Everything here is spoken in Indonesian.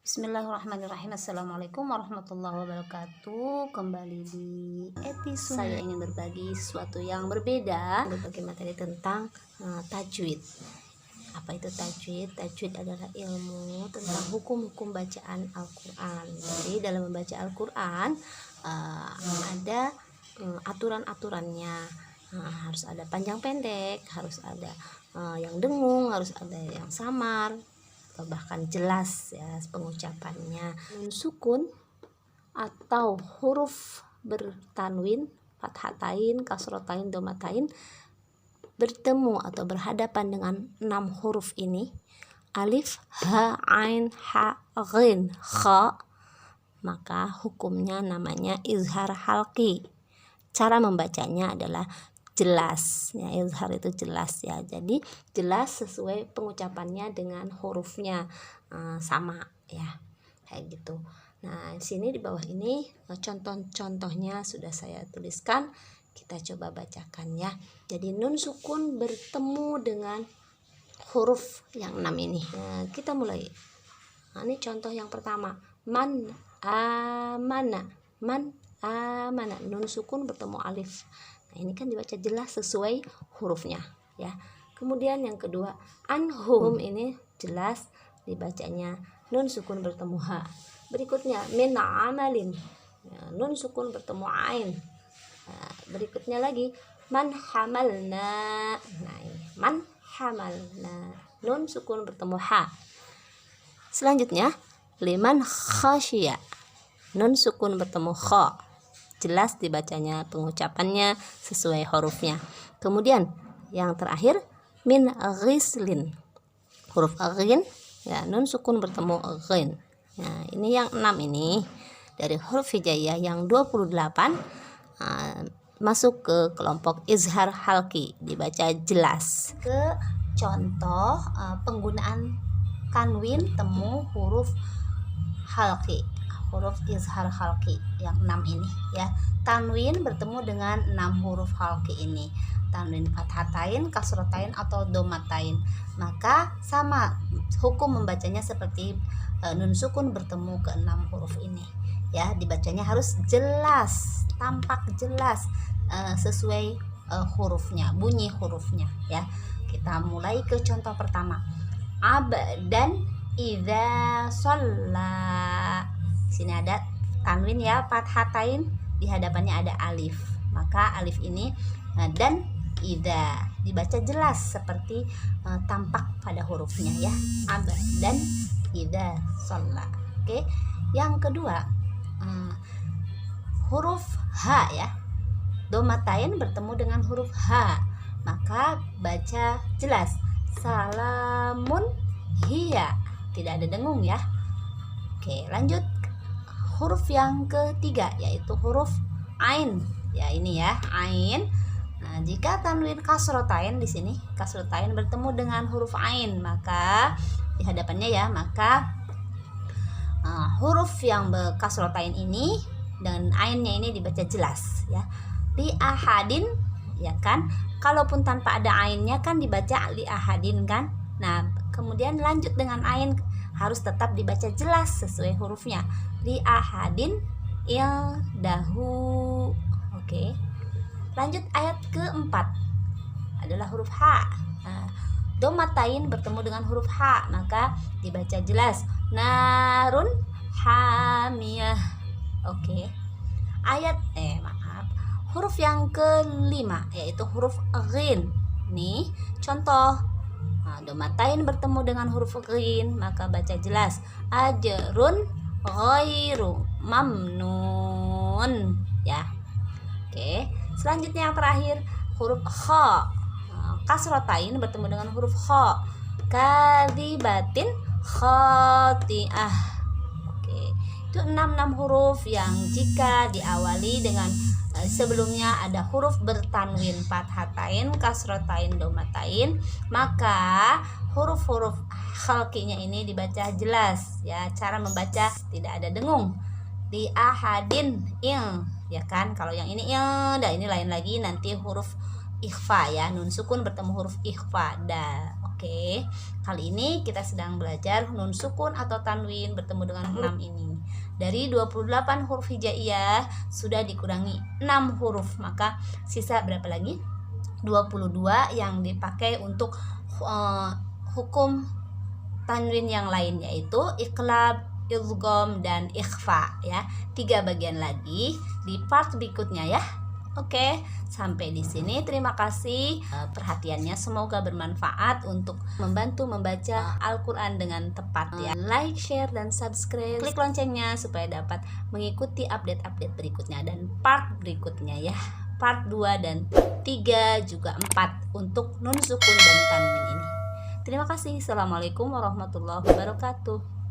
Bismillahirrahmanirrahim. Assalamualaikum warahmatullahi wabarakatuh. Kembali di episode saya ingin berbagi sesuatu yang berbeda, berbagi materi tentang tajwid. Apa itu tajwid? Tajwid adalah ilmu tentang hukum-hukum bacaan Al-Quran. Jadi dalam membaca Al-Quran ada aturan-aturannya. Harus ada panjang pendek, harus ada yang dengung, harus ada yang samar, atau bahkan jelas ya pengucapannya. Nun sukun atau huruf bertanwin, fathatain, kasrotain, domatain bertemu atau berhadapan dengan 6 huruf ini, alif, ha, ain, ha, ghin, kha, maka hukumnya namanya izhar halqi. Cara membacanya adalah jelas ya, izhar itu jelas ya, jadi jelas sesuai pengucapannya dengan hurufnya sama ya, kayak gitu. Nah, di sini di bawah ini contoh-contohnya sudah saya tuliskan, kita coba bacakan ya. Jadi nun sukun bertemu dengan huruf yang 6 ini. Nah, kita mulai. Nah, ini contoh yang pertama, man amana, man amana, nun sukun bertemu alif. Nah, ini kan dibaca jelas sesuai hurufnya ya. Kemudian yang kedua, anhum, ini jelas dibacanya nun sukun bertemu ha. Berikutnya min amalin, ya, nun sukun bertemu ain. Nah, berikutnya lagi man hamalna. Nah, ini man hamalna, nun sukun bertemu ha. Selanjutnya liman khasya, nun sukun bertemu kha. Jelas dibacanya, pengucapannya sesuai hurufnya. Kemudian yang terakhir min ghislin, huruf ghin ya, nun sukun bertemu ghin. Nah, ini yang 6 ini dari huruf hijaiyah yang 28 masuk ke kelompok izhar halqi, dibaca jelas. Ke contoh penggunaan tanwin temu huruf halqi, huruf izhar halqi yang 6 ini ya. Tanwin bertemu dengan 6 huruf halqi ini, tanwin fathatain, kasrotain atau domatain, maka sama hukum membacanya seperti nun sukun bertemu ke 6 huruf ini ya. Dibacanya harus jelas, tampak jelas sesuai hurufnya, bunyi hurufnya ya. Kita mulai ke contoh pertama, abdan idza shalla. Sini ada tanwin ya, fathatain, di hadapannya ada alif, maka alif ini dan idza dibaca jelas seperti tampak pada hurufnya ya, dan idza shalla. Oke. Yang kedua, huruf ha ya, domatain bertemu dengan huruf ha, maka baca jelas salamun hiya, tidak ada dengung ya. Oke, lanjut huruf yang ketiga yaitu huruf ain ya, ini ya, ain. Nah, jika tanwin kasrotain di sini, kasrotain bertemu dengan huruf ain, maka di hadapannya ya, maka huruf yang kasrotain ini dan ainnya ini dibaca jelas ya. Li ahadin ya kan, kalaupun tanpa ada ainnya kan dibaca li ahadin kan. Nah, kemudian lanjut dengan ain harus tetap dibaca jelas sesuai hurufnya, li ahadin ildahu. Oke. Lanjut ayat keempat adalah huruf ha. Nah, domatain bertemu dengan huruf ha, maka dibaca jelas narun hamiyah. Oke. Ayat huruf yang kelima yaitu huruf ghin. Nih contoh, domatain bertemu dengan huruf ghin, maka baca jelas ajrun ghairu mamnun ya. Oke. Selanjutnya yang terakhir huruf kha, kasrotain bertemu dengan huruf kha, kadzibatin khati'ah. Oke. Itu 6 huruf yang jika diawali dengan sebelumnya ada huruf bertanwin fathatain, kasrotain, domatain, maka huruf-huruf khalqinya ini dibaca jelas ya. Cara membaca tidak ada dengung, di ahadin il ya kan. Kalau yang ini il, dan ini lain lagi, nanti huruf ikhfa ya, nun sukun bertemu huruf ikhfa da. Oke, kali ini kita sedang belajar nun sukun atau tanwin bertemu dengan 6 ini. Dari 28 huruf hijaiyah sudah dikurangi 6 huruf, maka sisa berapa lagi? 22 yang dipakai untuk hukum tanwin yang lain, yaitu iqlab, idgham, dan ikhfa ya. 3 bagian lagi di part berikutnya ya. Oke, sampai di sini. Terima kasih perhatiannya. Semoga bermanfaat untuk membantu membaca Al-Quran dengan tepat ya. Like, share, dan subscribe. Klik loncengnya supaya dapat mengikuti update-update berikutnya dan part berikutnya ya. Part 2 dan 3 juga 4 untuk nun sukun dan tanwin ini. Terima kasih. Assalamualaikum warahmatullahi wabarakatuh.